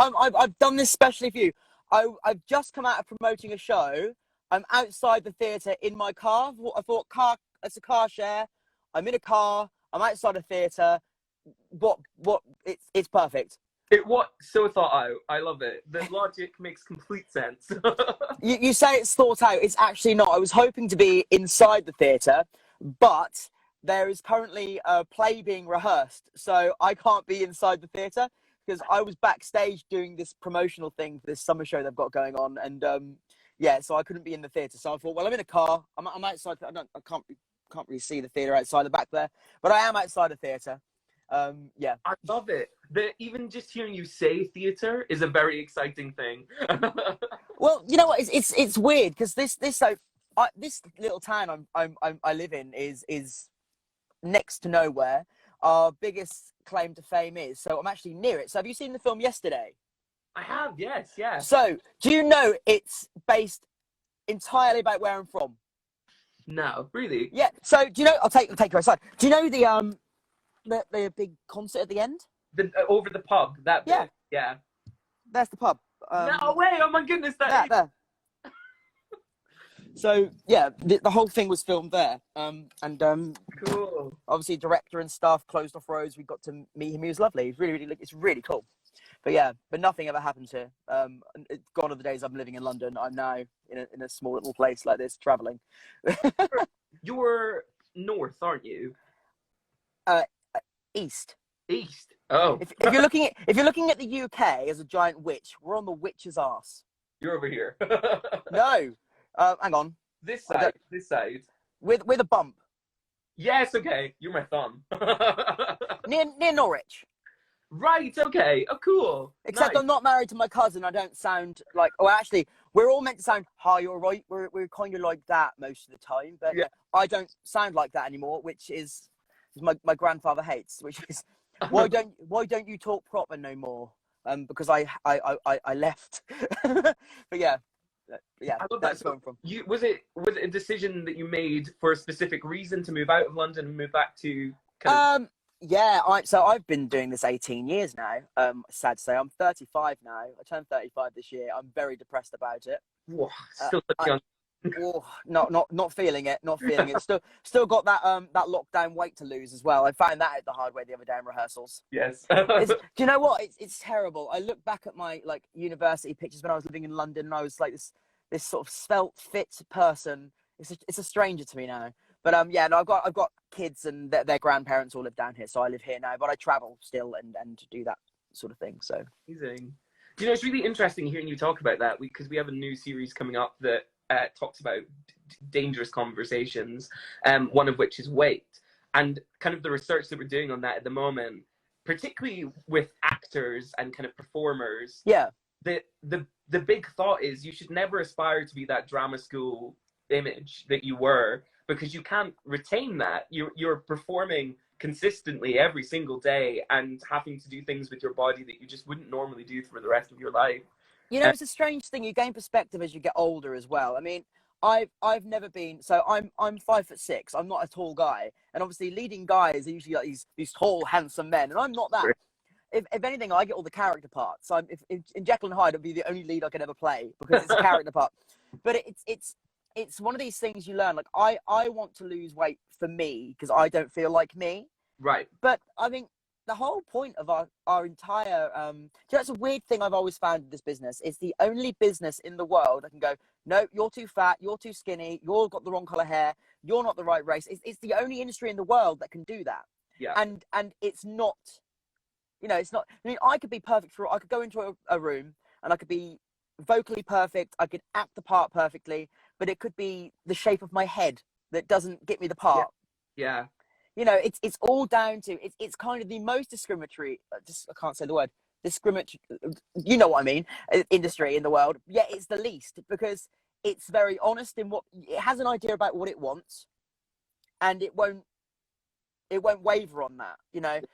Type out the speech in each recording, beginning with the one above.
I've done this specially for you. I've just come out of promoting a show. I'm outside the theatre in my car. I thought it's a car share. I'm in a car. I'm outside a theatre. It's perfect. So thought out. I love it. The logic makes complete sense. You say it's thought out. It's actually not. I was hoping to be inside the theatre, but there is currently a play being rehearsed, so I can't be inside the theatre because I was backstage doing this promotional thing for this summer show they've got going on, and yeah, so I couldn't be in the theatre. So I thought, well, I'm in a car. I'm outside. I can't really see the theatre outside the back there, but I am outside the theatre. Yeah, I love it. Even just hearing you say theatre is a very exciting thing. Well, you know what? It's weird because this little town I live in is next to nowhere. Our biggest claim to fame is, so I'm actually near it. So have you seen the film Yesterday? I have, yes, yeah. So do you know it's based entirely about where I'm from? No, really? Yeah. So do you know? I'll take you outside. Do you know the big concert at the end? Over the pub. That bit. Yeah. Yeah. There's the pub. No way! Oh my goodness! There. So yeah, the whole thing was filmed there. Cool. Obviously, director and staff closed off roads. We got to meet him. He was lovely. It's really cool. But yeah, but nothing ever happened here. Gone are the days I'm living in London. I'm now in a small little place like this, traveling. You're north, aren't you? East. East. Oh. If you're looking at the UK as a giant witch, we're on the witch's arse. You're over here. No. Hang on. This side. This side. With a bump. Yes. Okay. You're my thumb. near Norwich. Right. Okay. Oh, cool. Except nice. I'm not married to my cousin. I don't sound like. Oh, actually, we're all meant to sound. Hi, you're right. We're kind of like that most of the time, but yeah. I don't sound like that anymore, which is my grandfather hates. Which is why don't you talk proper no more? Because I left. But yeah. Yeah, I love that's that. going from. Was it a decision that you made for a specific reason to move out of London and move back to? Yeah, so I've been doing this 18 years now. Sad to say, I'm 35 now. I turned 35 this year. I'm very depressed about it. Whoa, still young. Not feeling it. Not feeling it. Still got that lockdown weight to lose as well. I found that out the hard way the other day in rehearsals. Yes. Do you know what? It's terrible. I look back at my university pictures when I was living in London, and I was like this sort of svelte, fit person. It's a stranger to me now. But yeah, no, I've got kids and their grandparents all live down here, so I live here now. But I travel still and do that sort of thing. So amazing. You know, it's really interesting hearing you talk about that because we have a new series coming up that talks about dangerous conversations. One of which is weight, and kind of the research that we're doing on that at the moment, particularly with actors and kind of performers. Yeah. The big thought is you should never aspire to be that drama school image that you were, because you can't retain that. You're performing consistently every single day and having to do things with your body that you just wouldn't normally do for the rest of your life. You know, it's a strange thing. You gain perspective as you get older as well. I mean, I've never been. So I'm 5'6". I'm not a tall guy, and obviously leading guys are usually like these tall, handsome men, and I'm not that. If anything, I get all the character parts. So if in Jekyll and Hyde, it'd be the only lead I could ever play because it's a character part. But it's one of these things you learn. Like I want to lose weight for me because I don't feel like me. Right. But I mean, the whole point of our entire that's a weird thing I've always found in this business. It's the only business in the world that can go, no, you're too fat, you're too skinny, you've got the wrong color hair, you're not the right race. It's the only industry in the world that can do that. Yeah. And it's not, it's not. I mean, I could be perfect I could go into a room and I could be vocally perfect, I could act the part perfectly, but it could be the shape of my head that doesn't get me the part. Yeah. It's all down to it's kind of the most discriminatory. I can't say the word discriminatory. You know what I mean? Industry in the world. Yeah, it's the least because it's very honest in what it has an idea about what it wants, and it won't waver on that.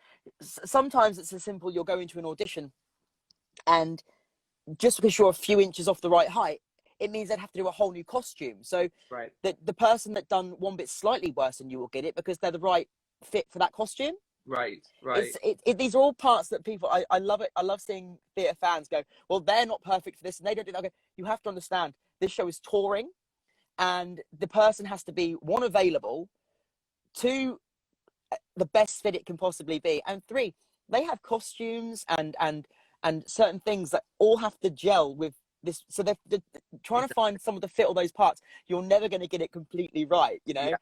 Sometimes it's as simple. You'll go into an audition, and just because you're a few inches off the right height, it means they'd have to do a whole new costume. So the person that done one bit slightly worse than you will get it because they're the right fit for that costume. Right, right. These are all parts that people, I love it. I love seeing theatre fans go, well, they're not perfect for this and they don't do that. Okay, you have to understand this show is touring, and the person has to be, one, available, two, the best fit it can possibly be, and three, they have costumes and certain things that all have to gel with this. So they're trying to find someone to fit all those parts. You're never going to get it completely right, you know. Yeah.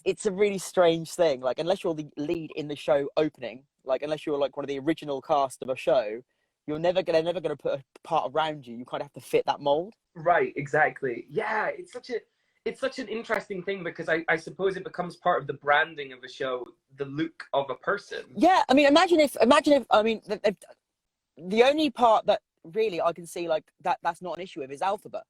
It's a really strange thing. Like, unless you're the lead in the show opening, like unless you're like one of the original cast of a show, they're never gonna put a part around you. You kind of have to fit that mold. Right, exactly. Yeah, it's such an interesting thing, because I suppose it becomes part of the branding of a show, the look of a person. Yeah, I mean, imagine if I mean, the only part that really I can see like that's not an issue with is Alphaba,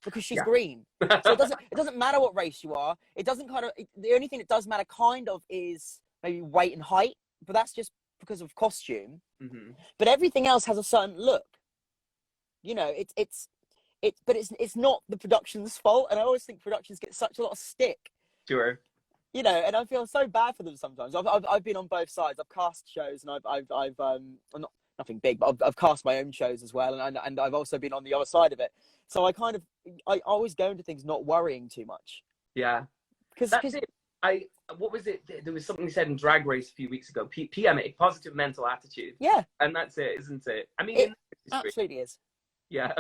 because she's Yeah. green. So it doesn't matter what race you are. It doesn't the only thing that does matter kind of is maybe weight and height, but that's just because of costume. Mm-hmm. But everything else has a certain look. You know, but it's not the production's fault. And I always think productions get such a lot of stick. Sure. You know, and I feel so bad for them sometimes. I've been on both sides. I've cast shows, and I've not nothing big, but I've cast my own shows as well, and I've also been on the other side of it. So I always go into things not worrying too much. Yeah. Because That's it. What was it? There was something said in Drag Race a few weeks ago. PMA, positive mental attitude. yeah, And that's it, isn't it? I mean, it absolutely is. yeah.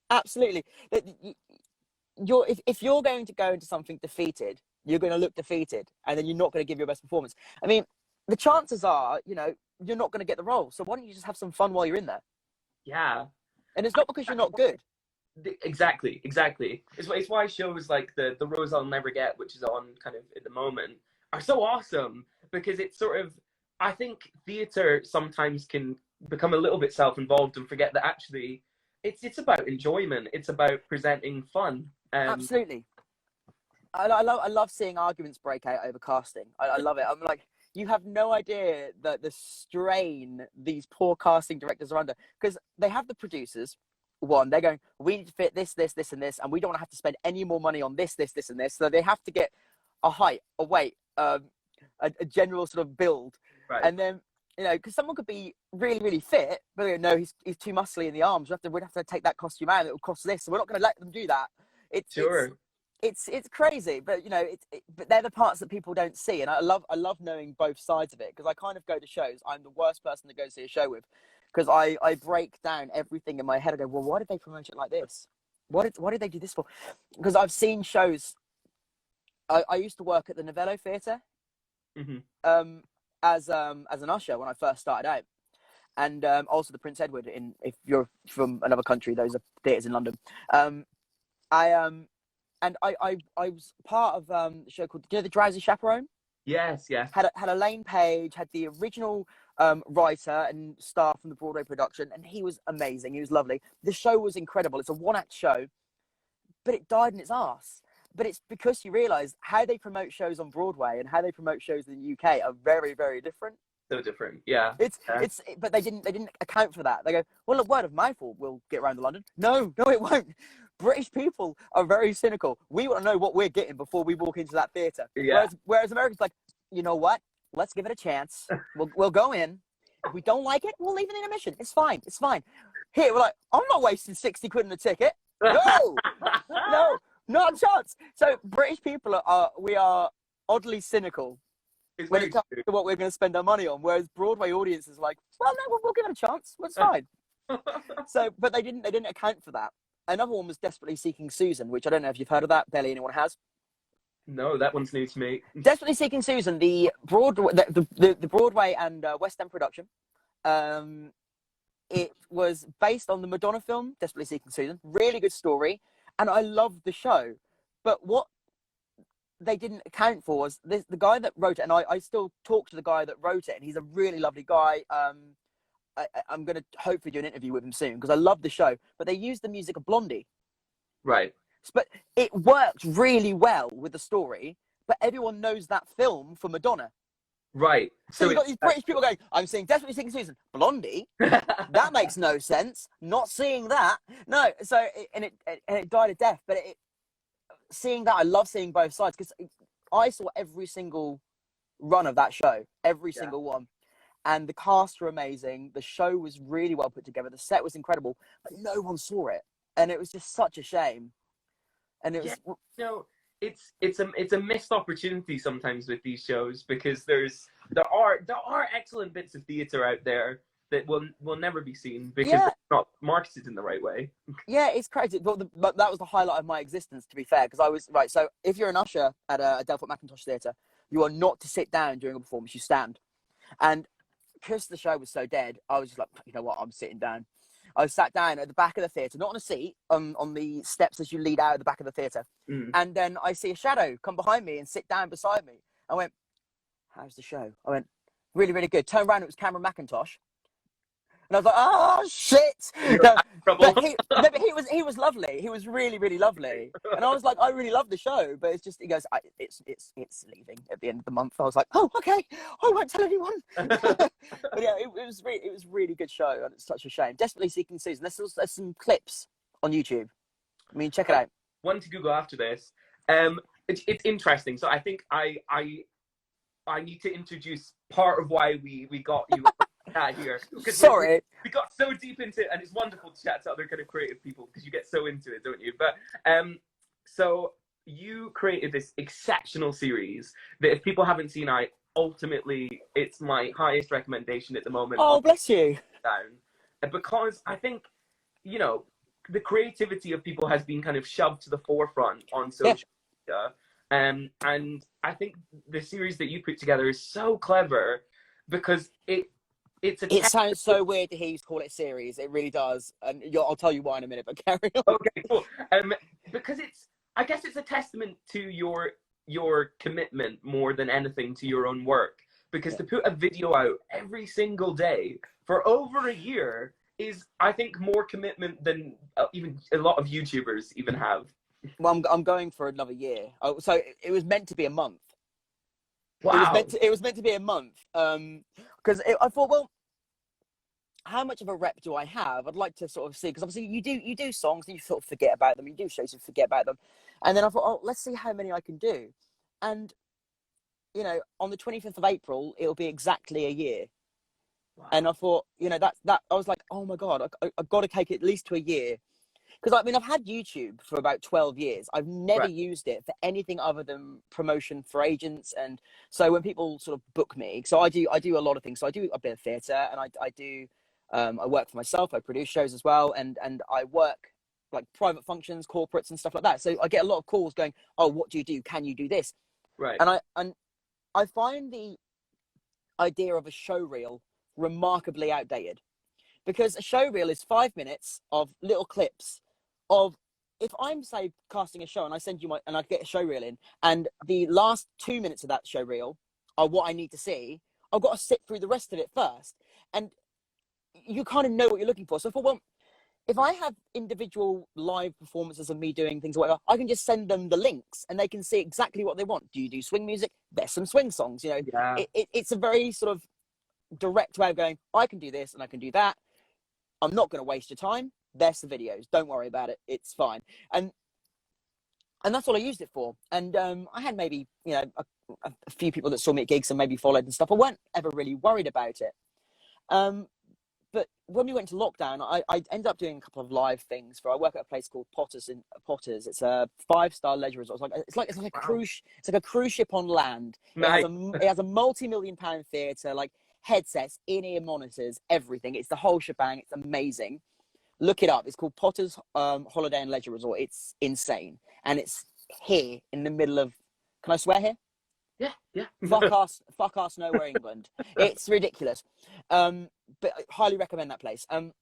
Absolutely. If you're going to go into something defeated, you're going to look defeated, and then you're not going to give your best performance. I mean, the chances are, you know, you're not going to get the role. So why don't you just have some fun while you're in there? Yeah. And it's not because you're not good. Exactly. It's why shows like the Rose I'll Never Get, which is on kind of at the moment, are so awesome, because it's sort of, I think theatre sometimes can become a little bit self-involved and forget that actually it's about enjoyment. It's about presenting fun. Absolutely. I love seeing arguments break out over casting. I love it. I'm like, you have no idea the strain these poor casting directors are under, because they have the producers. One, they're going, we need to fit this, and this, and we don't want to have to spend any more money on this, and this. So they have to get a height, a weight, a general sort of build. Right. And then, you know, because someone could be really, really fit, but they go, no, he's too muscly in the arms. We'd have to take that costume out, and it will cost this. So we're not going to let them do that. It's crazy, but you know, but they're the parts that people don't see, and I love knowing both sides of it, because I kind of go to shows. I'm the worst person to go see a show with, because I break down everything in my head. I go, well, why did they promote it like this? Why did they do this for? Because I've seen shows. I used to work at the Novello Theatre, Mm-hmm. as an usher when I first started out, and also the Prince Edward. If you're from another country, those are theatres in London. I was part of the show called, you know, The Drowsy Chaperone. Yes. Had Elaine Page, had the original writer and star from the Broadway production, and he was amazing. He was lovely. The show was incredible. It's a one-act show, but it died in its arse. But it's because you realise how they promote shows on Broadway and how they promote shows in the UK are very, very different. So different. Yeah. But they didn't account for that. They go, well, look, word of mouth will get around to London. No, it won't. British people are very cynical. We want to know what we're getting before we walk into that theatre. Yeah. Whereas Americans like, you know what? Let's give it a chance. We'll go in. If we don't like it, we'll leave it in admission. It's fine. Here, we're like, I'm not wasting 60 quid on a ticket. No, not a chance. So British people we are oddly cynical when it comes to what we're going to spend our money on. Whereas Broadway audiences are like, well, no, we'll give it a chance. It's fine. So, but they didn't account for that. Another one was Desperately Seeking Susan, which I don't know if you've heard of that. Barely anyone has. No, that one's new to me. Desperately Seeking Susan, the Broadway and West End production. It was based on the Madonna film, Desperately Seeking Susan. Really good story, and I loved the show. But what they didn't account for was the guy that wrote it, and I still talk to the guy that wrote it, and he's a really lovely guy. I'm going to hopefully do an interview with him soon, because I love the show. But they used the music of Blondie. Right. But it worked really well with the story, but everyone knows that film for Madonna. Right. So you've got these British people going, I'm seeing Desperately Seeking Susan. Blondie? That makes no sense. Not seeing that. No. So, it died a death. But seeing that, I love seeing both sides, because I saw every single run of that show, every Yeah. single one. And the cast were amazing. The show was really well put together. The set was incredible, but no one saw it, and it was just such a shame. And it Yeah, was, no, it's a missed opportunity sometimes with these shows, because there are excellent bits of theater out there that will never be seen because yeah, they're not marketed in the right way. yeah, it's crazy. But that was the highlight of my existence, to be fair, because I was right. So if you're an usher at a Delport Macintosh Theatre, you are not to sit down during a performance. You stand. And because the show was so dead, I was just like, you know what, I'm sitting down. I sat down at the back of the theatre, not on a seat, on the steps as you lead out of the back of the theatre. Mm. And then I see a shadow come behind me and sit down beside me. I went, how's the show? I went, really, really good. Turned around, it was Cameron McIntosh. And I was like, oh, shit. You're No, in trouble. but he was lovely. He was really, really lovely. And I was like, I really love the show, but it's just, he goes, it's leaving at the end of the month. I was like, oh, okay. I won't tell anyone. But yeah, it was really good show. And it's such a shame. Desperately Seeking Susan. There's some clips on YouTube. I mean, check it out. One to Google after this. It's interesting. So I think I need to introduce part of why we got you here. Sorry. We got so deep into it, and it's wonderful to chat to other kind of creative people because you get so into it, don't you? But so you created this exceptional series that, if people haven't seen, ultimately it's my highest recommendation at the moment. Oh, bless you. Because I think, you know, the creativity of people has been kind of shoved to the forefront on social media. And I think the series that you put together is so clever because it sounds so weird to hear you call it series. It really does. And I'll tell you why in a minute, but carry on. Okay, cool. Because I guess it's a testament to your commitment more than anything to your own work. Because to put a video out every single day for over a year is, I think, more commitment than even a lot of YouTubers even have. Well, I'm going for another year. Oh, so it was meant to be a month. Wow. It was meant to be a month. Because I thought, well, how much of a rep do I have? I'd like to sort of see, because obviously you do songs and you sort of forget about them. You do shows and forget about them. And then I thought, oh, let's see how many I can do. And, you know, on the 25th of April, it'll be exactly a year. Wow. And I thought, you know, that I was like, oh my God, I've got to take it at least to a year. Because I mean, I've had YouTube for about 12 years. I've never used it for anything other than promotion for agents. And so when people sort of book me, so I do a lot of things. So I do a bit of theatre, and I work for myself. I produce shows as well, and I work like private functions, corporates, and stuff like that. So I get a lot of calls going, "Oh, what do you do? Can you do this?" Right. And I find the idea of a show reel remarkably outdated, because a show reel is 5 minutes of little clips of, if I'm, say, casting a show and I send you and I get a show reel in, and the last 2 minutes of that show reel are what I need to see, I've got to sit through the rest of it first. And you kind of know what you're looking for. So I thought, well, if I have individual live performances of me doing things or whatever, I can just send them the links and they can see exactly what they want. Do you do swing music? There's some swing songs, you know. Yeah. It's a very sort of direct way of going, I can do this and I can do that. I'm not going to waste your time. There's the videos. Don't worry about it. It's fine. And that's all I used it for. And I had maybe, you know, a few people that saw me at gigs and maybe followed and stuff. I weren't ever really worried about it. But when we went to lockdown, I ended up doing a couple of live things. I work at a place called Potters. It's a 5-star leisure resort. It's like a cruise. It's like a cruise ship on land. Nice. It has a multi-million-pound theatre, like headsets, in-ear monitors, everything. It's the whole shebang. It's amazing. Look it up. It's called Potters Holiday and Leisure Resort. It's insane, and it's here in the middle of. Can I swear here? Yeah. Fuck us, nowhere England. It's ridiculous. But I highly recommend that place. And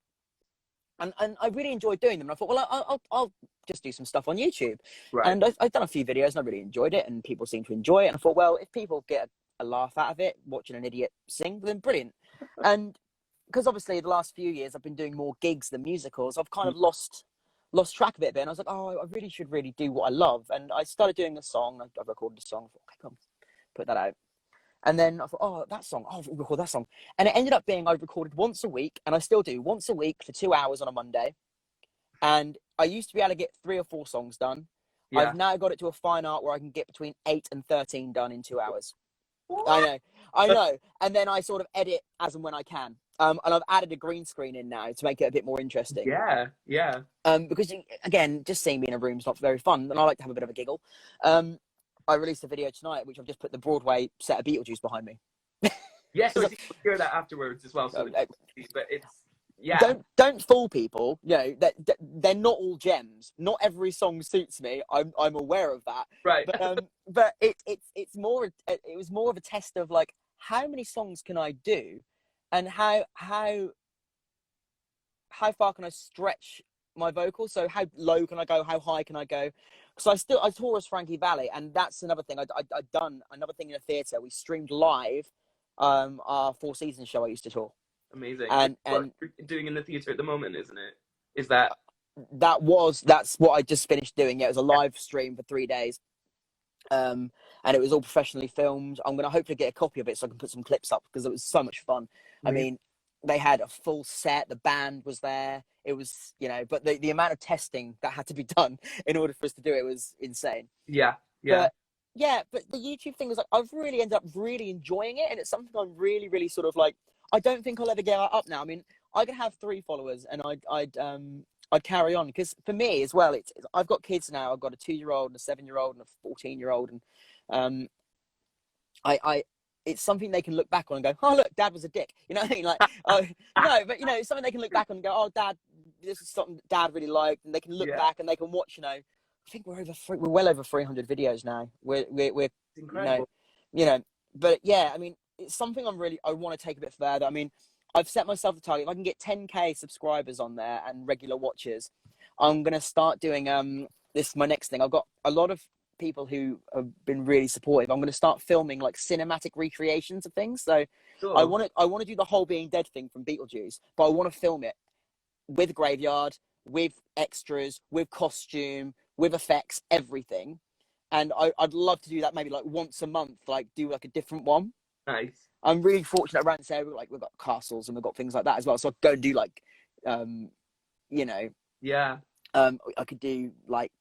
I really enjoyed doing them. And I thought, well, I'll just do some stuff on YouTube. Right. And I've done a few videos and I really enjoyed it, and people seem to enjoy it. And I thought, well, if people get a laugh out of it watching an idiot sing, then brilliant. And because obviously the last few years I've been doing more gigs than musicals, I've kind of lost track of it a bit. And I was like, oh, I really should do what I love. And I started doing a song. I recorded a song. I thought, okay, come put that out. And then I thought, oh, that song, I'll record that song. And it ended up being, I recorded once a week, and I still do once a week for 2 hours on a Monday. And I used to be able to get 3 or 4 songs done. Yeah. I've now got it to a fine art where I can get between 8 and 13 done in 2 hours. I What? know, I know. And then I sort of edit as and when I can. And I've added a green screen in now to make it a bit more interesting. Yeah, yeah. Because again, just seeing me in a room is not very fun, and I like to have a bit of a giggle. Um, I released a video tonight, which I've just put the Broadway set of Beetlejuice behind me. Yeah, so I 'Cause, think we'll hear that afterwards as well. So, uh, but it's yeah, don't fool people. You know that they're not all gems. Not every song suits me. I'm aware of that. right. But it's more. It was more of a test of like how many songs can I do, and how far can I stretch my vocal? So how low can I go? How high can I go? So I tour as Frankie Valli, and that's another thing. I'd done another thing in a theatre. We streamed live our Four Seasons show I used to tour, Amazing. It's and what you're doing in the theater at the moment, isn't it? Is that that's what I just finished doing. Yeah, it was a live stream for 3 days. And it was all professionally filmed. I'm gonna hopefully get a copy of it so I can put some clips up because it was so much fun. I amazing? mean, they had a full set. The band was there. It was, but the amount of testing that had to be done in order for us to do it was insane. Yeah, yeah, But yeah, but the YouTube thing was like I've really ended up really enjoying it, and it's something I'm really, really sort of like. I don't think I'll ever get up now. I mean, I could have 3 followers, and I'd carry on because for me as well, I've got kids now. I've got a 2-year-old and a 7-year-old and a 14-year-old, and um, I it's something they can look back on and go, oh look, Dad was a dick. You know what I mean? Like, oh no, but it's something they can look back on and go, oh Dad, this is something Dad really liked, and they can look yeah. back and they can watch. I think we're well over 300 videos now. We're It's incredible. But yeah, I mean, it's something I want to take a bit further. I mean, I've set myself a target. If I can get 10K subscribers on there and regular watchers, I'm gonna start doing this is my next thing. I've got a lot of people who have been really supportive. I'm going to start filming like cinematic recreations of things. So I Cool. want to do the whole being dead thing from Beetlejuice, but I want to film it with Graveyard, with extras, with costume, with effects, everything. And I'd love to do that maybe like once a month, like do like a different one. Nice. I'm really fortunate around this area. Like we've got castles and we've got things like that as well. So I go and do like, um, you know, Yeah. I could do like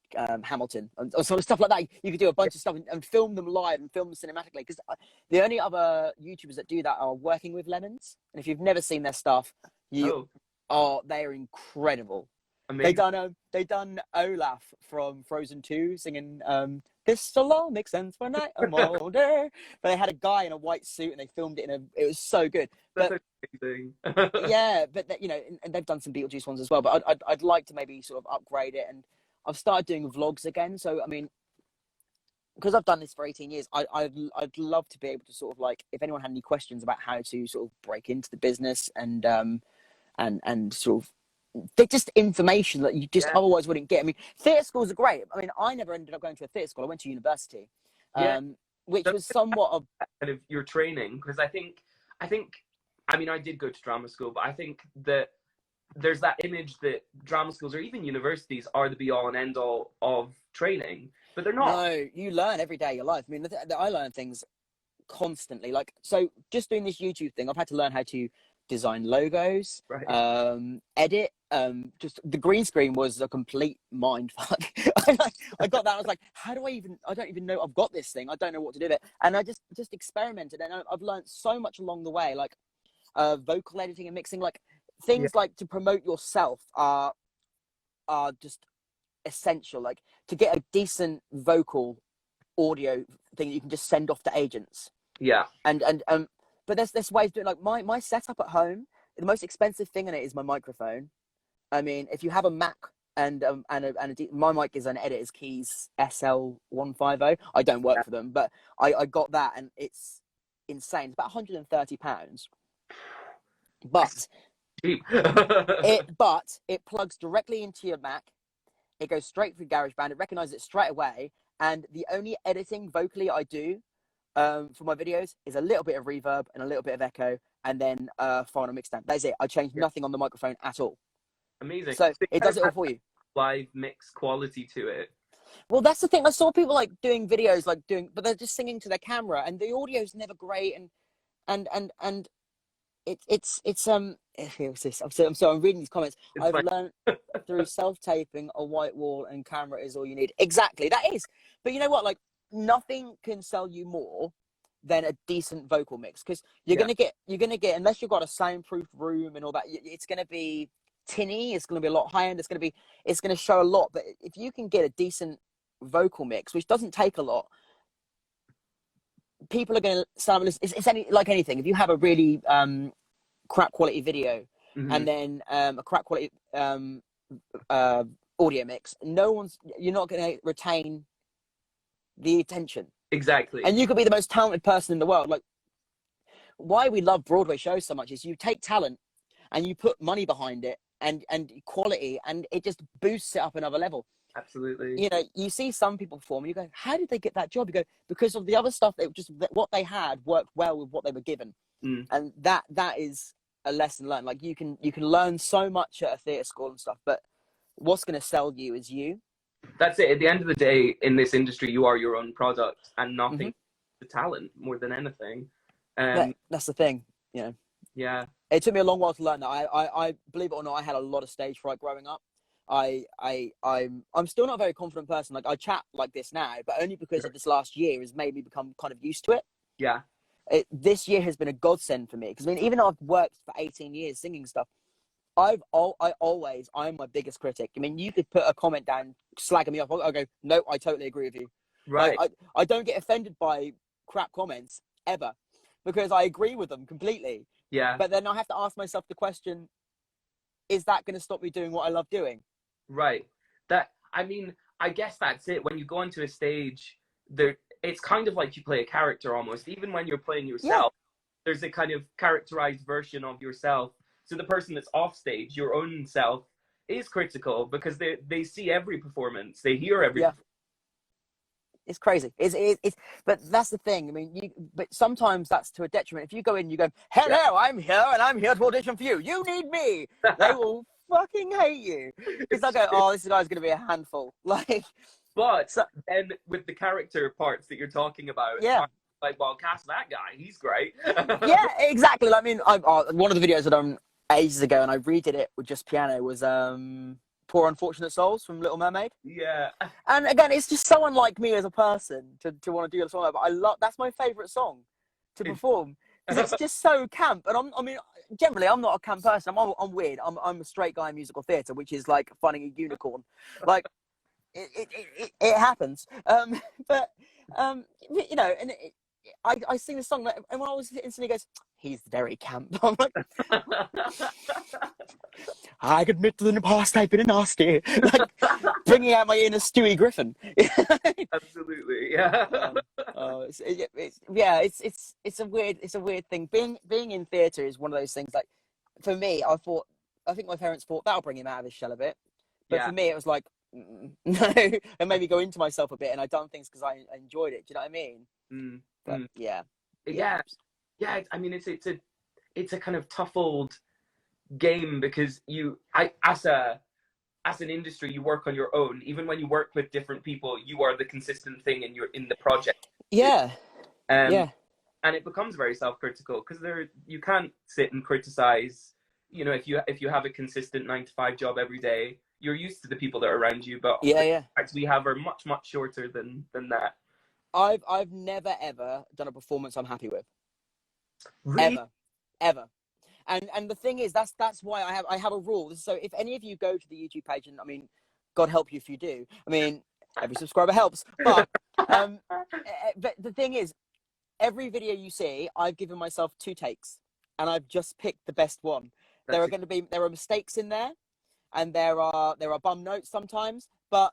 Hamilton and sort of stuff like that. You could do a bunch of stuff and film them live and film them cinematically. Because the only other YouTubers that do that are Working with Lemons. And if you've never seen their stuff, they're incredible. Amazing. They done Olaf from Frozen 2 singing "This will all make sense when I'm older." But they had a guy in a white suit and they filmed it it was so good. That's But amazing. yeah, but and they've done some Beetlejuice ones as well. But I'd like to maybe sort of upgrade it, and I've started doing vlogs again. So I mean, because I've done this for 18 years, I'd love to be able to sort of like if anyone had any questions about how to sort of break into the business and sort of they're just information that you just Yeah. otherwise wouldn't get. I mean, theatre schools are great. I mean, I never ended up going to a theatre school. I went to university, Yeah. which That's was somewhat of kind of your training because I mean I did go to drama school, but I think that there's that image that drama schools or even universities are the be all and end all of training, but they're not. no. You learn every day of your life. I mean, I learn things constantly. Like, so just doing this YouTube thing, I've had to learn how to design logos, Right. edit. Just the green screen was a complete mind fuck. I got that. I was like, how do I don't even know I've got this thing. I don't know what to do with it. And I just experimented, and I've learned so much along the way, like vocal editing and mixing, like Yeah. things like to promote yourself are just essential. Like to get a decent vocal audio thing that you can just send off to agents. Yeah. And but there's ways to do it. Like my setup at home, the most expensive thing in it is my microphone. I mean, if you have a Mac my mic is an Editor's Keys SL150. I don't work for them, but I got that, and it's insane. It's about £130, but Cheap. it plugs directly into your Mac. It goes straight through GarageBand. It recognizes it straight away. And the only editing vocally I do for my videos is a little bit of reverb and a little bit of echo, and then final mix down. That's it. I change nothing on the microphone at all. Amazing. So it does it all for you. Live mix quality to it. Well, that's the thing. I saw people like doing videos, but they're just singing to their camera, and the audio's never great, and it's I'm sorry, I'm reading these comments. It's I've like learned through self-taping, a white wall and camera is all you need. Exactly, that is. But you know what? Like nothing can sell you more than a decent vocal mix, because you're gonna get unless you've got a soundproof room and all that, it's gonna be tinny. It's gonna be a lot high end. It's gonna show a lot. But if you can get a decent vocal mix, which doesn't take a lot, people are gonna sound. It's like anything. If you have a really crap quality video and then a crap quality audio mix, you're not gonna retain the attention. Exactly. And you could be the most talented person in the world. Like, why we love Broadway shows so much is you take talent and you put money behind it and quality, and it just boosts it up another level. Absolutely. You know, you see some people perform and you go, how did they get that job? You go, because of the other stuff, what they had worked well with what they were given. And that is a lesson learned. Like, you can learn so much at a theatre school and stuff, but what's going to sell you is you. That's it. At the end of the day, in this industry, you are your own product, and nothing the talent more than anything. That's the thing, you know. Yeah. It took me a long while to learn that. I believe it or not, I had a lot of stage fright growing up. I'm still not a very confident person. Like, I chat like this now, but only because of this last year has made me become kind of used to it. Yeah. This year has been a godsend for me, because I mean, even though I've worked for 18 years singing stuff, I'm my biggest critic. I mean, you could put a comment down slagging me off. I'll go, no, I totally agree with you. Right. Like, I don't get offended by crap comments ever, because I agree with them completely. Yeah. But then I have to ask myself the question, is that going to stop me doing what I love doing? Right. I mean, I guess that's it. When you go onto a stage, it's kind of like you play a character almost. Even when you're playing yourself, there's a kind of characterized version of yourself. So the person that's off stage, your own self, is critical, because they see every performance, they hear every. Yeah. It's crazy. But that's the thing. I mean, but sometimes that's to a detriment. If you go in, you go, hello, I'm here, and I'm here to audition for you. You need me. They will fucking hate you, because they'll go, oh, this guy's going to be a handful. Like, but then with the character parts that you're talking about, like, well, cast that guy. He's great. Yeah, exactly. I mean, one of the videos that I done ages ago, and I redid it with just piano, was Poor Unfortunate Souls from Little Mermaid. Yeah. And again, it's just so unlike me as a person to want to do a song, but that's my favourite song to perform, because it's just so camp. And I mean, generally, I'm not a camp person. I'm weird. I'm a straight guy in musical theatre, which is like finding a unicorn. Like, it happens. But you know, and I sing the song, and when I was instantly goes, he's very camp. I'm like, I admit to the past I've been nasty, like bringing out my inner Stewie Griffin. Absolutely, yeah. It's a weird thing. Being in theatre is one of those things. Like, for me, I think my parents thought that'll bring him out of his shell a bit, but for me, it was like, no, it made me go into myself a bit, and I done things because I enjoyed it. Do you know what I mean? But yeah. I mean, it's a kind of tough old game, because as an industry, you work on your own. Even when you work with different people, you are the consistent thing in the project. And it becomes very self-critical, because you can't sit and criticize. You know, if you have a consistent 9-to-5 job every day, you're used to the people that are around you. But the facts we have are much, much shorter than that. I've never ever done a performance I'm happy with. Really? Ever. And the thing is, that's why I have a rule. So if any of you go to the YouTube page, and I mean, God help you if you do. I mean, every subscriber helps. But but the thing is, every video you see, I've given myself 2 takes, and I've just picked the best one. There are mistakes in there, and there are bum notes sometimes, but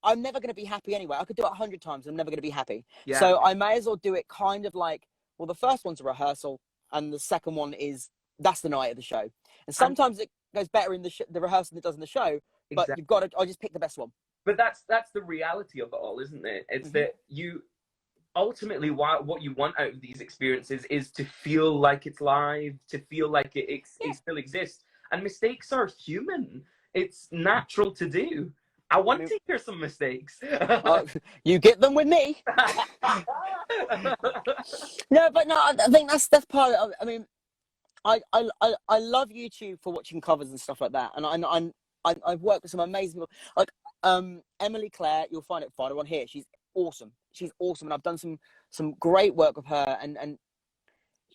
I'm never going to be happy anyway. I could do it 100 times. I'm never going to be happy. Yeah. So I may as well do it kind of like, well, the first one's a rehearsal, and the second one that's the night of the show. And sometimes it goes better in the rehearsal than it does in the show. But exactly. I just pick the best one. But that's the reality of it all, isn't it? It's that you ultimately, what you want out of these experiences is to feel like it's live, to feel like it still exists. And mistakes are human. It's natural to do. I want to hear some mistakes. You get them with me. No, I think that's part of it. I mean, I love YouTube for watching covers and stuff like that, and I've worked with some amazing people, like Emily Claire. You'll find her on here. She's awesome. she's awesome, and I've done some great work with her, and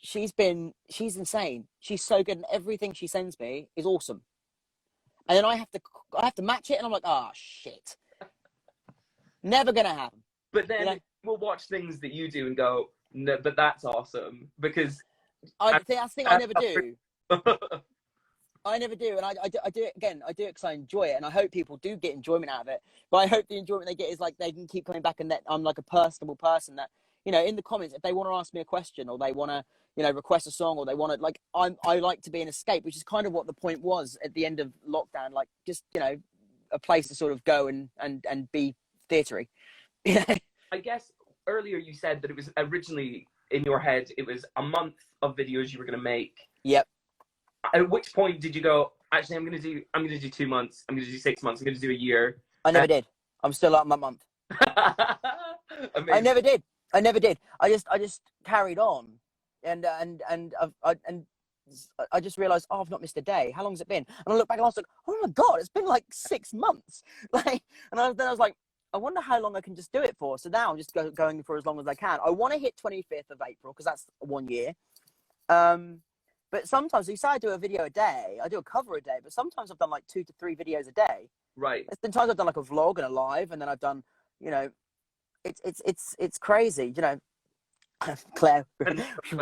she's insane. She's so good, and everything she sends me is awesome. And then I have to match it, and I'm like, oh shit, never gonna happen. But then we'll watch things that you do and go, no, but that's awesome, because that's the thing I never do. I never do, and I do it again. I do it because I enjoy it, and I hope people do get enjoyment out of it. But I hope the enjoyment they get is like they can keep coming back, and that I'm like a personable person that, you know, in the comments, if they want to ask me a question, or they want to, you know, request a song, or they want to, like, I like to be an escape, which is kind of what the point was at the end of lockdown, like just, you know, a place to sort of go and be theatery. I guess earlier you said that it was originally in your head, it was a month of videos you were going to make. Yep. At which point did you go, actually, I'm going to do 2 months. I'm going to do 6 months. I'm going to do a year. I never did. I'm still at my month. I never did. I just carried on, and I just realized, oh, I've not missed a day. How long has it been? And I look back and I was like, oh my God, it's been like 6 months. Like, and then I was like, I wonder how long I can just do it for. So now I'm just going for as long as I can. I want to hit 25th of April because that's 1 year. But sometimes, you say I do a video a day, I do a cover a day, but sometimes I've done like 2 to 3 videos a day. Right. There's been times I've done like a vlog and a live, and then I've done, you know, it's crazy, you know. Claire,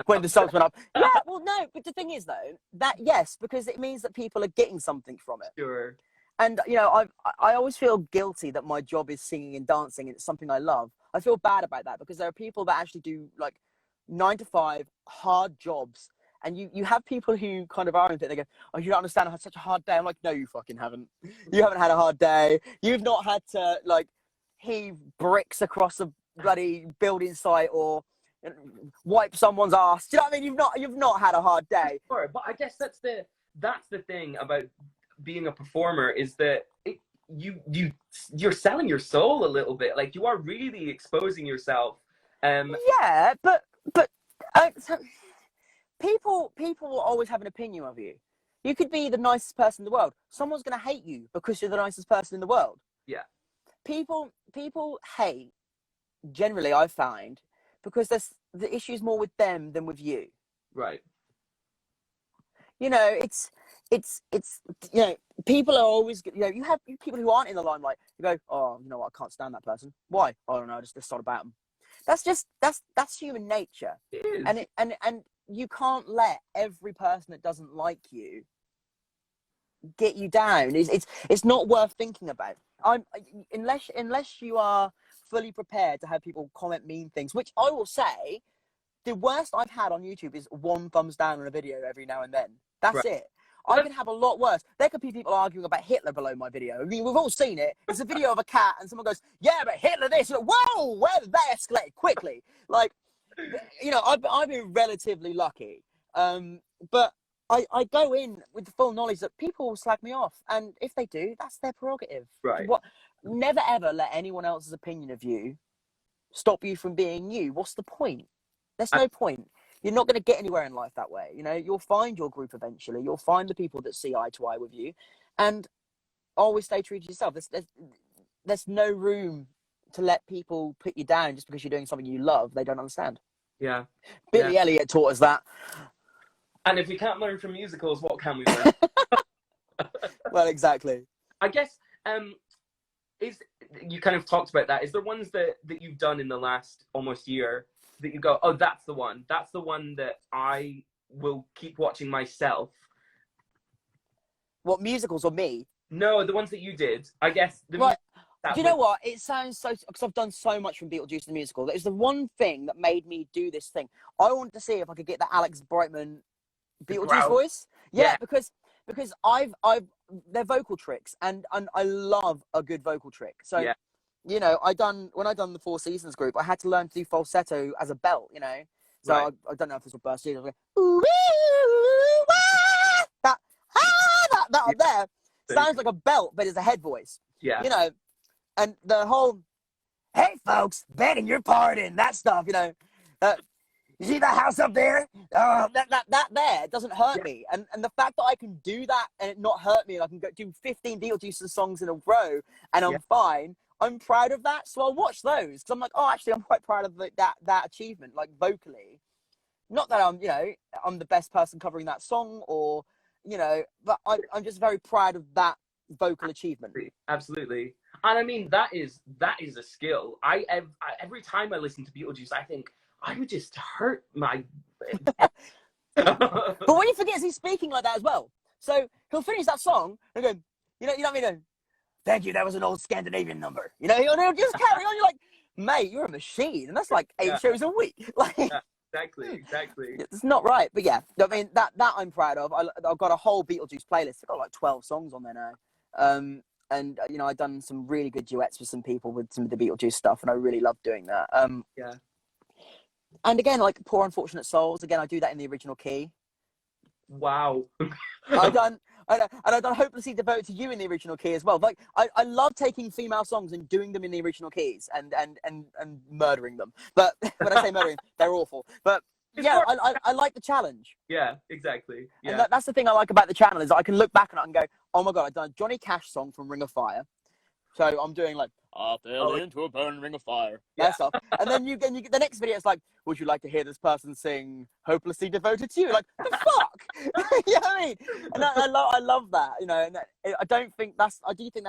when the subs went up. Yeah, well, no, but the thing is though, that yes, because it means that people are getting something from it. Sure. And, you know, I always feel guilty that my job is singing and dancing, and it's something I love. I feel bad about that because there are people that actually do like 9 to 5 hard jobs. And you have people who kind of are into it. They go, oh, you don't understand. I had such a hard day. I'm like, no, you fucking haven't. You haven't had a hard day. You've not had to, like, heave bricks across a bloody building site or wipe someone's ass. Do you know what I mean? You've not had a hard day. Sure, but I guess that's the thing about being a performer, is that you're selling your soul a little bit. Like, you are really exposing yourself. Yeah, but so people will always have an opinion of you. You could be the nicest person in the world. Someone's going to hate you because you're the nicest person in the world. Yeah. People hate, generally, I find, because the issue's more with them than with you. Right. You know, it's you know, people are always, you know, you have people who aren't in the limelight. You go, oh, you know what, I can't stand that person. Why? I don't know, just thought about them. That's human nature. It is. And you can't let every person that doesn't like you get you down. It's not worth thinking about. Unless you are fully prepared to have people comment mean things, which I will say, the worst I've had on YouTube is 1 thumbs down on a video every now and then. That's right. It. I can have a lot worse. There could be people arguing about Hitler below my video. I mean, we've all seen it. It's a video of a cat and someone goes, yeah, but Hitler this. Whoa, where did that escalate quickly? Like, you know, I've been relatively lucky. But I go in with the full knowledge that people will slag me off. And if they do, that's their prerogative. Right. Never, ever let anyone else's opinion of you stop you from being you. What's the point? There's no point. You're not going to get anywhere in life that way. You know, you'll find your group eventually. You'll find the people that see eye to eye with you, and always stay true to yourself. There's no room to let people put you down just because you're doing something you love. They don't understand. Yeah. Billy Elliot taught us that. And if we can't learn from musicals, what can we learn? Well, exactly. I guess, you kind of talked about that. Is there ones that you've done in the last almost year that you go, oh, that's the one that I will keep watching myself? What, musicals or me? No, the ones that you did. I guess. Right. Do you know what? It sounds so, because I've done so much from Beetlejuice the musical. That is the one thing that made me do this thing. I wanted to see if I could get the Alex Brightman Beetlejuice voice. Yeah, because they're vocal tricks, and I love a good vocal trick. So, you know, when I done the Four Seasons group, I had to learn to do falsetto as a belt, you know. So right. I don't know if this will burst in. I was like, ooh, that up there sounds like a belt, but it's a head voice. Yeah. You know, and the whole, hey folks, begging your pardon, that stuff, you know. You see that house up there? That there, it doesn't hurt me. And the fact that I can do that and it not hurt me, and I can go do 15 Beetlejuice songs in a row and I'm fine, I'm proud of that. So I'll watch those because I'm like, oh, actually, I'm quite proud of that achievement, like vocally. Not that I'm, I'm the best person covering that song, or, but I'm just very proud of that vocal achievement. Absolutely. And I mean, that is a skill. Every time I listen to Beetlejuice, I think I would just hurt my. But what you forget is he's speaking like that as well. So he'll finish that song and go, you know what I mean? Thank you, that was an old Scandinavian number. He'll just carry on. You're like, mate, you're a machine, and that's like 8 shows a week. Like, yeah, exactly. It's not right, but yeah, I mean that I'm proud of. I've got a whole Beetlejuice playlist. I've got like 12 songs on there now. And I've done some really good duets with some people with some of the Beetlejuice stuff, and I really love doing that. Yeah. And again, like Poor Unfortunate Souls, again, I do that in the original key. Wow. I've done Hopelessly Devoted to You in the original key as well. Like I love taking female songs and doing them in the original keys and murdering them. But when I say murdering, they're awful. But yeah, I like the challenge. Yeah, exactly. Yeah. And that's the thing I like about the channel is I can look back on it and go, oh my God, I've done a Johnny Cash song from Ring of Fire. So I'm doing like, I fell into a burning ring of fire. That stuff. And then you get the next video, it's like, would you like to hear this person sing Hopelessly Devoted to You? Like, the fuck? You know what I mean? And I love that, and I do think that's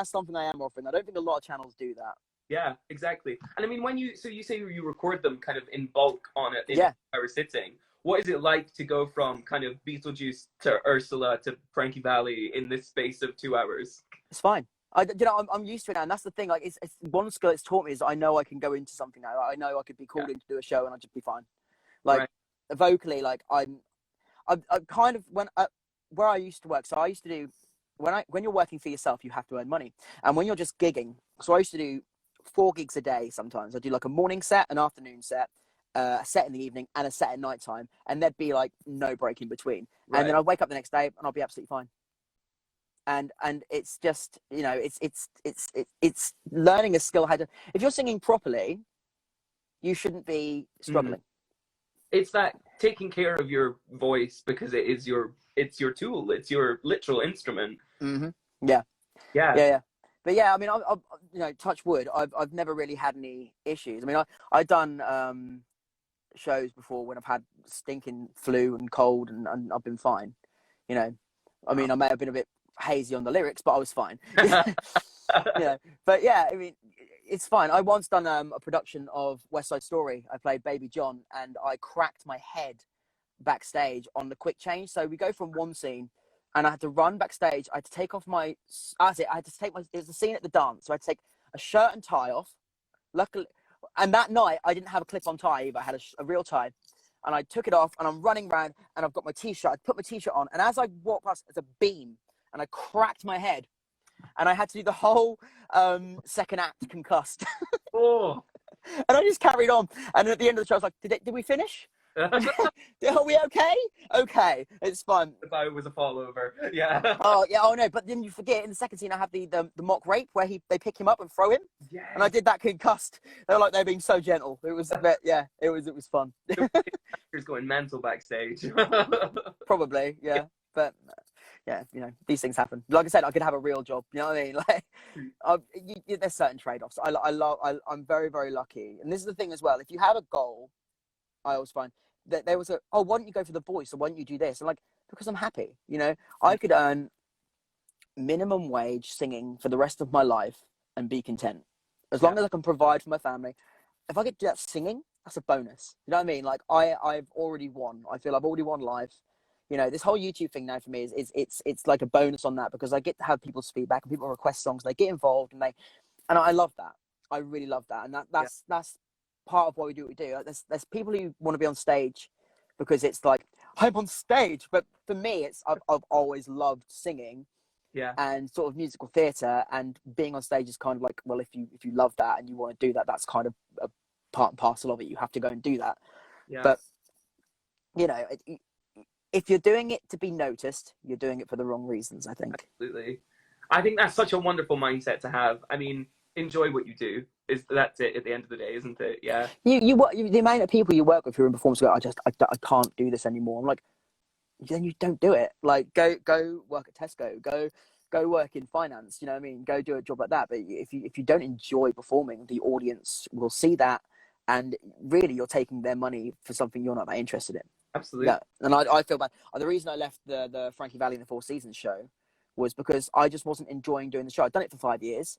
something I am offering. I don't think a lot of channels do that. Yeah, exactly. And I mean, so you say you record them kind of in bulk on it in our sitting. What is it like to go from kind of Beetlejuice to Ursula to Frankie Valli in this space of 2 hours? It's fine. I'm used to it now, and that's the thing. Like, it's one skill it's taught me is I know I can go into something now. I know I could be called in to do a show, and I'd just be fine. Like vocally, like I'm kind of where I used to work. So I used to do when you're working for yourself, you have to earn money, and when you're just gigging. So I used to do 4 gigs a day. Sometimes I do like a morning set, an afternoon set, a set in the evening, and a set at night time, and there'd be like no break in between. Right. And then I'd wake up the next day, and I'll be absolutely fine. And it's just it's learning a skill how to. If you're singing properly, you shouldn't be struggling. It's that taking care of your voice because it's your tool. It's your literal instrument. Mm-hmm. Yeah. But yeah, I mean, I touch wood. I've never really had any issues. I mean, I've done shows before when I've had stinking flu and cold, and I've been fine. I mean, I may have been a bit hazy on the lyrics, but I was fine. But yeah, I mean, it's fine. I once done a production of West Side Story. I played Baby John, and I cracked my head backstage on the quick change. So we go from one scene, and I had to run backstage. I had to take off my. It was a scene at the dance, so I had to take a shirt and tie off. Luckily, and that night I didn't have a clip-on tie either. I had a real tie. And I took it off, and I'm running around, and I've got my t-shirt. I put my t-shirt on, and as I walked past, there's a beam. And I cracked my head, and I had to do the whole second act concussed. Oh! And I just carried on. And at the end of the show, I was like, "Did we finish? Are we okay? Okay, it's fine." I thought it was a fall over. Yeah. Oh yeah. Oh no. But then you forget in the second scene, I have the mock rape where they pick him up and throw him. Yeah. And I did that concussed. They're being so gentle. It was a bit. Yeah. It was fun. Actors going mental backstage. Probably. Yeah. But. Yeah, these things happen. Like I said, I could have a real job. You know what I mean? Like, there's certain trade-offs. I'm very, very lucky. And this is the thing as well. If you have a goal, I always find that there was why don't you go for the voice, or why don't you do this? And like, because I'm happy. I could earn minimum wage singing for the rest of my life and be content. As long as I can provide for my family. If I could do that singing, that's a bonus. You know what I mean? Like, I've already won. I feel I've already won life. This whole YouTube thing now for me is it's like a bonus on that, because I get to have people's feedback and people request songs, and they get involved, and I love that. I really love that, and that's part of why we do what we do. Like, there's people who want to be on stage because it's like, I'm on stage, but for me, I've always loved singing, and sort of musical theatre, and being on stage is kind of like, well, if you love that and you want to do that, that's kind of a part and parcel of it. You have to go and do that. But if you're doing it to be noticed, you're doing it for the wrong reasons, I think. Absolutely. I think that's such a wonderful mindset to have. I mean, enjoy what you do. That's it at the end of the day, isn't it? Yeah. The amount of people you work with who are in performance go, I can't do this anymore. I'm like, then you don't do it. Like, go work at Tesco. Go go work in finance, you know what I mean? Go do a job like that. But if you don't enjoy performing, the audience will see that, and really you're taking their money for something you're not that interested in. Absolutely. Yeah, and I feel bad. The reason I left the Frankie Valli and the Four Seasons show was because I just wasn't enjoying doing the show. I'd done it for 5 years,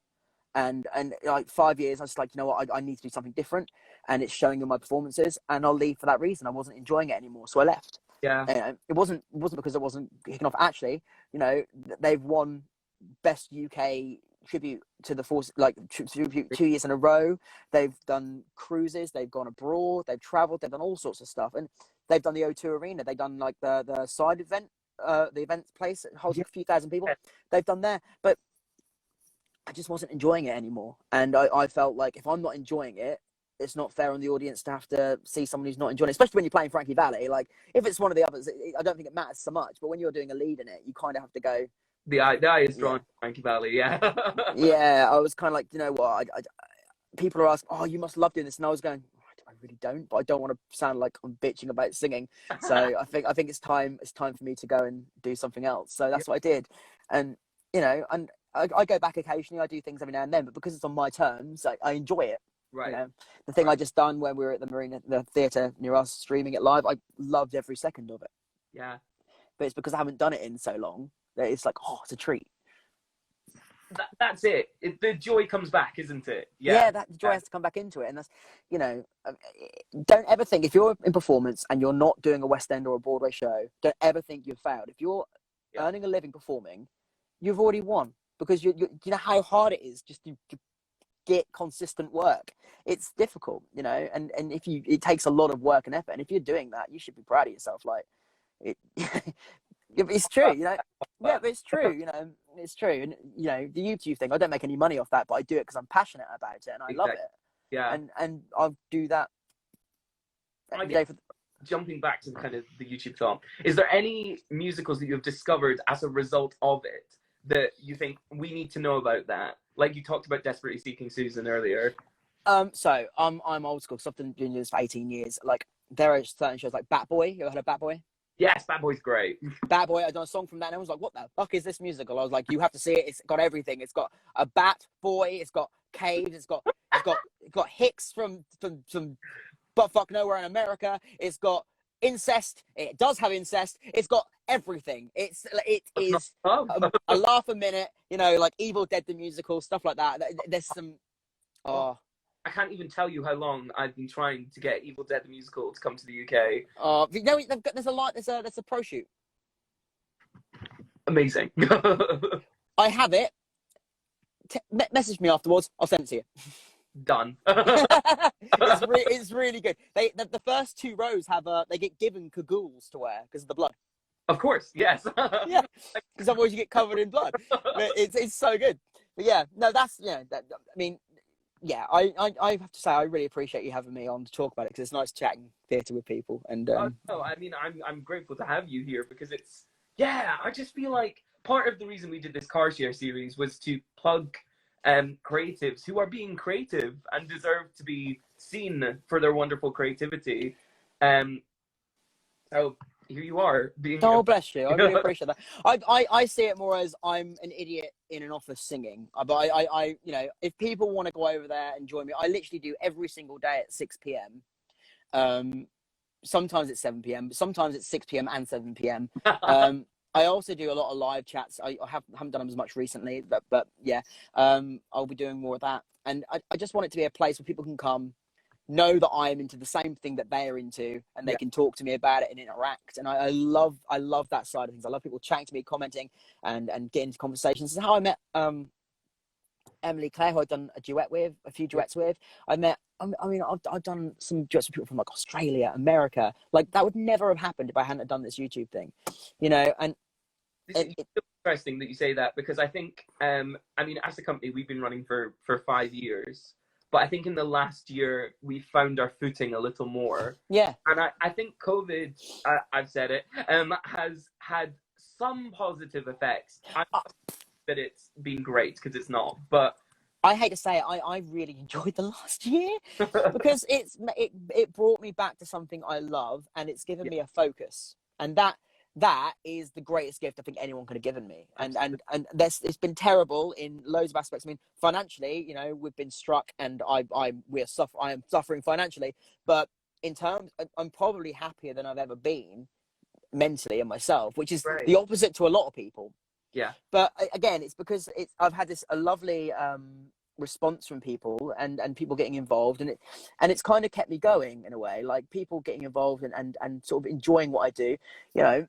and like 5 years, I was like, you know what, I need to do something different, and it's showing in my performances, and I'll leave for that reason. I wasn't enjoying it anymore, so I left. Yeah. It wasn't because it wasn't kicking off. Actually, you know, they've won Best UK tribute to the Force, like tribute 2 years in a row. They've done cruises, they've gone abroad, they've traveled, they've done all sorts of stuff, and they've done the O2 Arena. They've done like the side event, the event place that holds a few thousand people. They've done there, but I just wasn't enjoying it anymore, and I felt like if I'm not enjoying it, it's not fair on the audience to have to see someone who's not enjoying it, especially when you're playing Frankie Valli. Like, if it's one of the others, I don't think it matters so much, but when you're doing a lead in it, you kind of have to go, the eye is drawn to Frankie Valli, yeah. yeah. I was kind of like, you know what, people are asking, oh, you must love doing this, and I was going, I really don't, but I don't want to sound like I'm bitching about singing, so I think it's time for me to go and do something else. So that's what I did, and you know, and I go back occasionally, I do things every now and then, but because it's on my terms, I enjoy it. Right. You know, the thing I just done when we were at the Marina, the theatre near us, streaming it live, I loved every second of it. Yeah. But it's because I haven't done it in so long that it's like, oh, it's a treat. That's it. The joy comes back, isn't it? Yeah, that joy has to come back into it. And that's, you know, don't ever think, if you're in performance and you're not doing a West End or a Broadway show, don't ever think you've failed. If you're earning a living performing, you've already won, because you know how hard it is just to get consistent work. It's difficult, you know, and if it takes a lot of work and effort, and if you're doing that, you should be proud of yourself. Like, it's true, you know. Yeah, but it's true, you know. It's true, and you know, the YouTube thing, I don't make any money off that, but I do it because I'm passionate about it and I love it. Yeah. And I'll do that every day for. Jumping back to kind of the YouTube film, is there any musicals that you've discovered as a result of it that you think we need to know about that? Like you talked about Desperately Seeking Susan earlier. So I'm old school, because I've been doing this for 18 years. Like, there are certain shows like Bat Boy. You ever heard of Bat Boy? Yes, Bat Boy's great. Bat Boy, I done a song from that, and I was like, what the fuck is this musical? I was like, you have to see it. It's got everything. It's got a Bat Boy. It's got caves. It's got Hicks from buttfuck nowhere in America. It's got incest. It does have incest. It's got everything. It is a laugh a minute. You know, like Evil Dead the musical, stuff like that. There's some. Oh. I can't even tell you how long I've been trying to get Evil Dead the musical to come to the UK. You know, there's a pro shoot. Amazing. I have it. Message me afterwards. I'll send it to you. Done. It's really good. The first 2 rows have they get given cagoules to wear because of the blood. Of course, yes. Yeah, because otherwise you get covered in blood. But it's so good. But yeah, no, that's I mean. Yeah, I have to say I really appreciate you having me on to talk about it, because it's nice chatting theatre with people. And no, I mean I'm grateful to have you here, because I just feel like part of the reason we did this car share series was to plug creatives who are being creative and deserve to be seen for their wonderful creativity. So here you are. Oh, bless you. I really appreciate that. I see it more as I'm an idiot in an office singing. But I you know, if people want to go over there and join me, I literally do every single day at 6 p.m. Sometimes it's 7 p.m., but sometimes it's 6 p.m. and 7 p.m. I also do a lot of live chats. I haven't done them as much recently, but yeah, I'll be doing more of that. And I just want it to be a place where people can come, know that I am into the same thing that they are into, and they can talk to me about it and interact. And I love that side of things. I love people chatting to me, commenting, and getting into conversations. This is how I met Emily Clare, who I've done a few duets with. I've done some duets with people from like Australia, America. Like, that would never have happened if I hadn't done this YouTube thing, you know. And it's interesting that you say that, because I think I mean, as a company, we've been running for 5 years. But I think in the last year, we found our footing a little more. Yeah. And I think COVID, I've said it, has had some positive effects. I'm not saying that it's been great, because it's not. But I hate to say it, I really enjoyed the last year, because it brought me back to something I love, and it's given me a focus. And that that is the greatest gift I think anyone could have given me. And it's been terrible in loads of aspects. I mean, financially, you know, we've been struck, and I am suffering financially. But in terms, I'm probably happier than I've ever been mentally in myself, which is Right. the opposite to a lot of people. Yeah. But again, it's because I've had a lovely response from people and people getting involved, and it's kind of kept me going in a way, like people getting involved and sort of enjoying what I do. You know,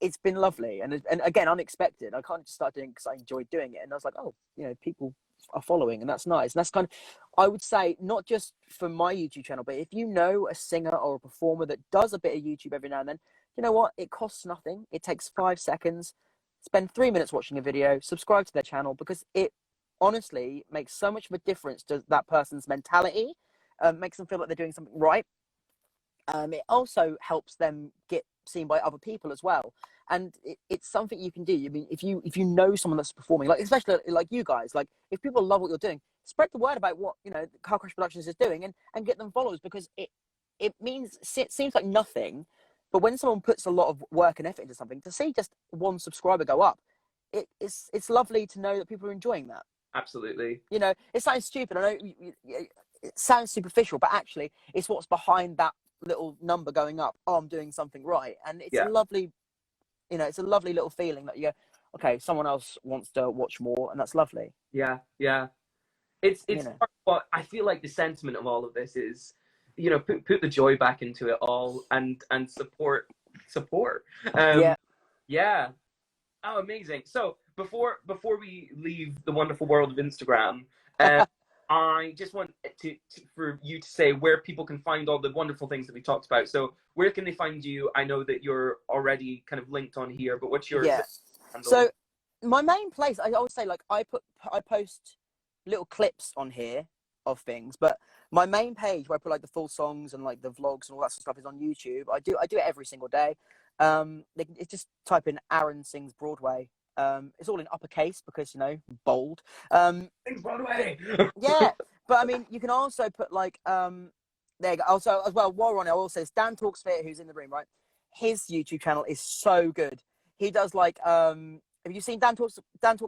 it's been lovely, and again, unexpected. I kind of just started doing it because I enjoyed doing it, and I was like, oh, you know, people are following, and that's nice. And that's kind of, I would say, not just for my YouTube channel, but if you know a singer or a performer that does a bit of YouTube every now and then, you know what? It costs nothing. It takes 5 seconds. Spend 3 minutes watching a video, subscribe to their channel, because it honestly makes so much of a difference to that person's mentality, makes them feel like they're doing something right. It also helps them get seen by other people as well. And it's something you can do. I mean, if you know someone that's performing, like especially like you guys, like if people love what you're doing, spread the word about what, you know, Car Crash Productions is doing, and get them followers, because it seems like nothing, but when someone puts a lot of work and effort into something, to see just one subscriber go up, it's lovely to know that people are enjoying that. Absolutely. You know, it sounds stupid. I know it sounds superficial, but actually, it's what's behind that little number going up. Oh, I'm doing something right, and it's a lovely, you know, it's a lovely little feeling that you go, okay, someone else wants to watch more, and that's lovely. Yeah, yeah. It's You know. But I feel like the sentiment of all of this is, you know, put the joy back into it all, and support. Yeah. Yeah. Oh, amazing. So before we leave the wonderful world of Instagram, I just want for you to say where people can find all the wonderful things that we talked about. So where can they find you? I know that you're already kind of linked on here, but what's your handle? So my main place, I always say, like, I post little clips on here of things, but my main page where I put like the full songs and like the vlogs and all that sort of stuff is on YouTube. I do it every single day. It's just type in Aaron Sings Broadway. It's all in uppercase because, you know, bold. Sings Broadway. Yeah, but I mean, you can also put like there you go. Also, as well, while we're on it, I will say this, Dan Talks Theatre, who's in the room, right? His YouTube channel is so good. He does like have you seen Dan Talks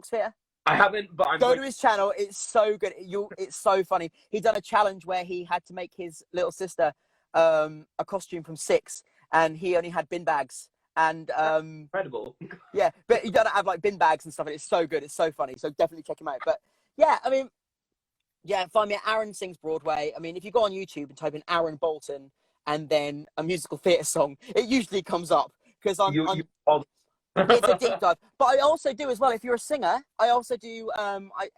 Theatre? I haven't, but I'm go to his channel. It's so good. It's so funny. He done a challenge where he had to make his little sister a costume from Six, and he only had bin bags. And incredible. Yeah, but he doesn't have like bin bags and stuff. And it's so good. It's so funny. So definitely check him out. But yeah, I mean, yeah, find me at Aaron Sings Broadway. I mean, if you go on YouTube and type in Aaron Bolton and then a musical theatre song, it usually comes up, because it's a deep dive. But I also do as well, if you're a singer, I also do,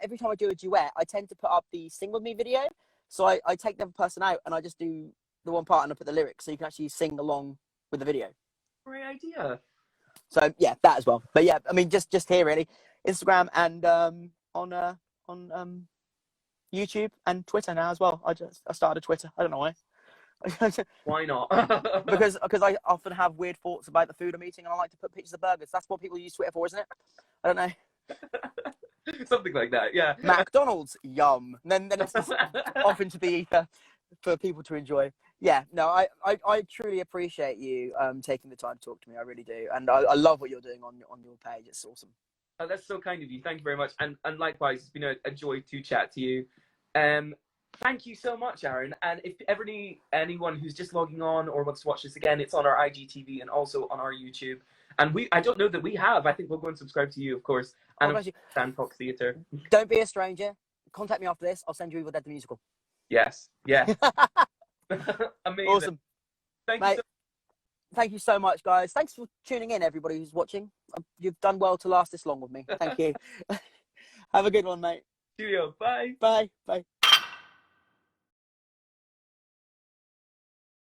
every time I do a duet, I tend to put up the Sing With Me video. So I take the other person out and I just do the one part and I put the lyrics so you can actually sing along with the video. Great idea. So yeah, that as well. But yeah, I mean, just here really, Instagram and on YouTube and Twitter now as well. I started a Twitter. I don't know why. Why not? because I often have weird thoughts about the food I'm eating, and I like to put pictures of burgers. That's what people use Twitter for, isn't it? I don't know. Something like that, yeah. McDonald's, yum. And then it's just off into the ether for people to enjoy. Yeah, no, I truly appreciate you taking the time to talk to me. I really do, and I love what you're doing on your page. It's awesome. Oh, that's so kind of you. Thank you very much, and likewise, it's been a joy to chat to you. Thank you so much, Aaron. And if ever anyone who's just logging on or wants to watch this again, it's on our IGTV and also on our YouTube. And I don't know that we have. I think we'll go and subscribe to you, of course. And Dan Talks Theatre. Don't be a stranger. Contact me after this. I'll send you Evil Dead the musical. Yes. Yeah. Amazing. Awesome. Thank you so much, guys. Thanks for tuning in, everybody who's watching. You've done well to last this long with me. Thank you. Have a good one, mate. Cheerio. Bye. Bye. Bye.